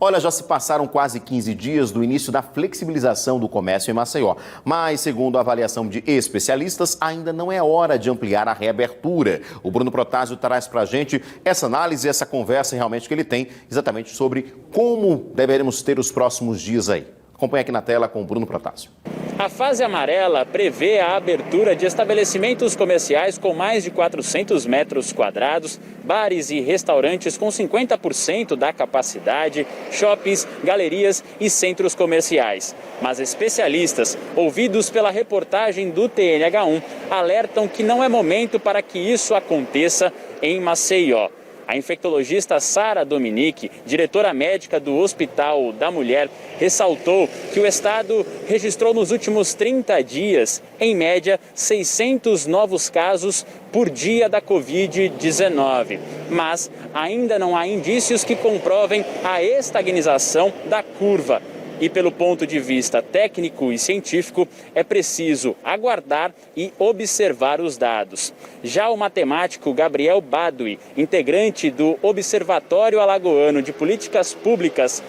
Olha, já se passaram quase 15 dias do início da flexibilização do comércio em Maceió. Mas, segundo a avaliação de especialistas, ainda não é hora de ampliar a reabertura. O Bruno Protásio traz pra gente essa análise, essa conversa realmente que ele tem exatamente sobre como deveremos ter os próximos dias aí. Acompanhe aqui na tela com o Bruno Protásio. A fase amarela prevê a abertura de estabelecimentos comerciais com mais de 400 metros quadrados, bares e restaurantes com 50% da capacidade, shoppings, galerias e centros comerciais. Mas especialistas, ouvidos pela reportagem do TNH1, alertam que não é momento para que isso aconteça em Maceió. A infectologista Sara Dominique, diretora médica do Hospital da Mulher, ressaltou que o estado registrou nos últimos 30 dias, em média, 600 novos casos por dia da Covid-19. Mas ainda não há indícios que comprovem a estagnização da curva. E pelo ponto de vista técnico e científico, é preciso aguardar e observar os dados. Já o matemático Gabriel Badui, integrante do Observatório Alagoano de Políticas Públicas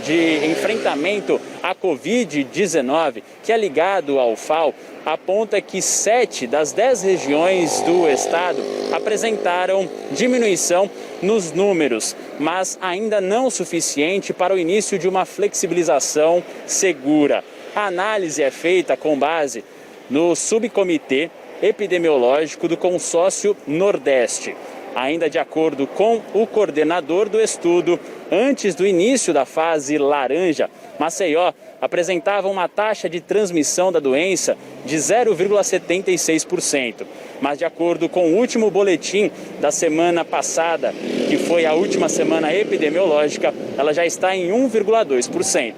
de Enfrentamento à Covid-19, que é ligado ao FAO, aponta que 7 das 10 regiões do estado apresentaram diminuição nos números, mas ainda não o suficiente para o início de uma flexibilização segura. A análise é feita com base no subcomitê epidemiológico do Consórcio Nordeste. Ainda de acordo com o coordenador do estudo, antes do início da fase laranja, Maceió apresentava uma taxa de transmissão da doença de 0,76%. Mas de acordo com o último boletim da semana passada, que foi a última semana epidemiológica, ela já está em 1,2%.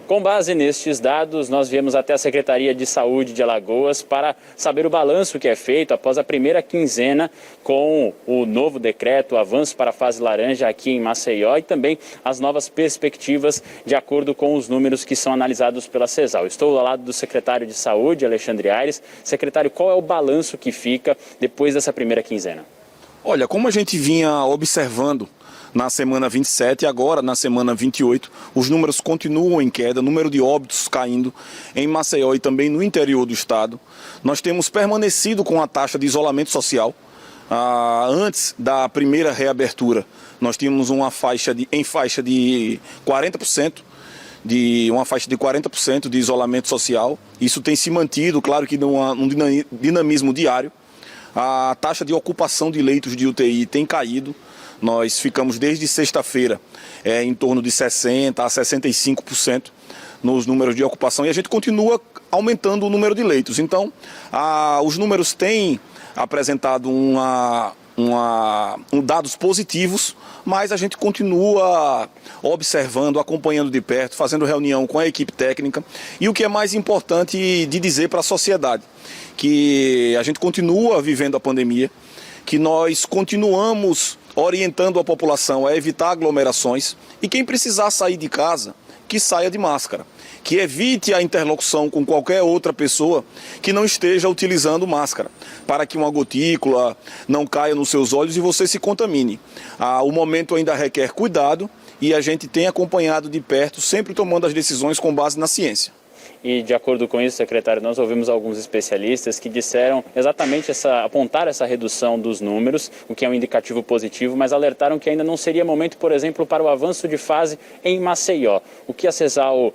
Com base nestes dados, nós viemos até a Secretaria de Saúde de Alagoas para saber o balanço que é feito após a primeira quinzena com o novo decreto, o avanço para a fase laranja aqui em Maceió e também as novas perspectivas de acordo com os números que são analisados pela CESAL. Estou ao lado do secretário de Saúde, Alexandre Aires. Secretário, qual é o balanço que fica depois dessa primeira quinzena? Olha, como a gente vinha observando na semana 27 e agora na semana 28, os números continuam em queda, número de óbitos caindo em Maceió e também no interior do estado. Nós temos permanecido com a taxa de isolamento social. Antes da primeira reabertura, nós tínhamos uma faixa de 40%, uma faixa de 40% de isolamento social. Isso tem se mantido, claro que num dinamismo diário. A taxa de ocupação de leitos de UTI tem caído. Nós ficamos desde sexta-feira em torno de 60% a 65% nos números de ocupação e a gente continua aumentando o número de leitos. Então, os números têm apresentado dados positivos, mas a gente continua observando, acompanhando de perto, fazendo reunião com a equipe técnica. E o que é mais importante de dizer para a sociedade, que a gente continua vivendo a pandemia, que nós continuamos orientando a população a evitar aglomerações e quem precisar sair de casa, que saia de máscara, que evite a interlocução com qualquer outra pessoa que não esteja utilizando máscara, para que uma gotícula não caia nos seus olhos e você se contamine. O momento ainda requer cuidado e a gente tem acompanhado de perto, sempre tomando as decisões com base na ciência. E de acordo com isso, secretário, nós ouvimos alguns especialistas que disseram exatamente apontaram essa redução dos números, o que é um indicativo positivo, mas alertaram que ainda não seria momento, por exemplo, para o avanço de fase em Maceió. O que a CESAL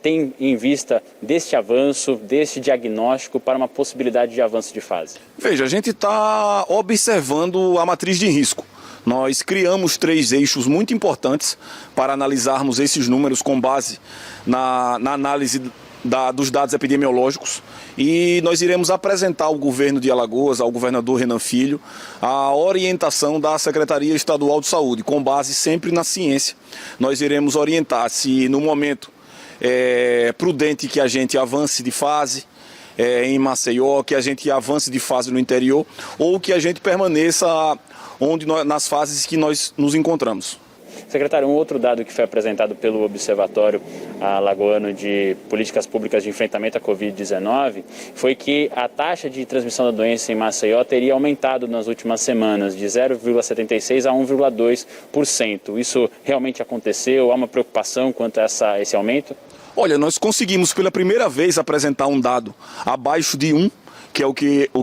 tem em vista deste avanço, deste diagnóstico para uma possibilidade de avanço de fase? Veja, a gente está observando a matriz de risco. Nós criamos 3 eixos muito importantes para analisarmos esses números com base na análise dos dados epidemiológicos e nós iremos apresentar ao governo de Alagoas, ao governador Renan Filho, a orientação da Secretaria Estadual de Saúde, com base sempre na ciência. Nós iremos orientar se no momento é prudente que a gente avance de fase em Maceió, que a gente avance de fase no interior ou que a gente permaneça nas fases que nós nos encontramos. Secretário, um outro dado que foi apresentado pelo Observatório Alagoano de Políticas Públicas de Enfrentamento à Covid-19 foi que a taxa de transmissão da doença em Maceió teria aumentado nas últimas semanas, de 0,76% a 1,2%. Isso realmente aconteceu? Há uma preocupação quanto a esse aumento? Olha, nós conseguimos pela primeira vez apresentar um dado abaixo de 1, que é o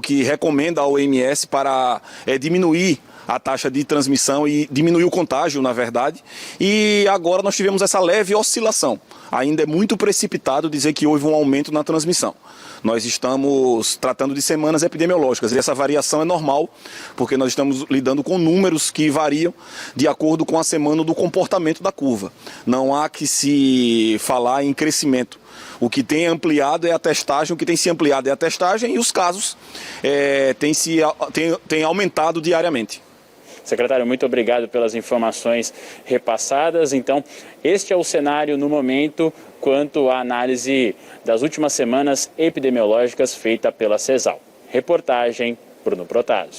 que recomenda a OMS para diminuir a taxa de transmissão e diminuir o contágio, na verdade. E agora nós tivemos essa leve oscilação. Ainda é muito precipitado dizer que houve um aumento na transmissão. Nós estamos tratando de semanas epidemiológicas e essa variação é normal, porque nós estamos lidando com números que variam de acordo com a semana do comportamento da curva. Não há que se falar em crescimento. O que tem ampliado é a testagem, o que tem se ampliado é a testagem e os casos têm aumentado diariamente. Secretário, muito obrigado pelas informações repassadas. Então, este é o cenário no momento quanto à análise das últimas semanas epidemiológicas feita pela CESAL. Reportagem, Bruno Protásio.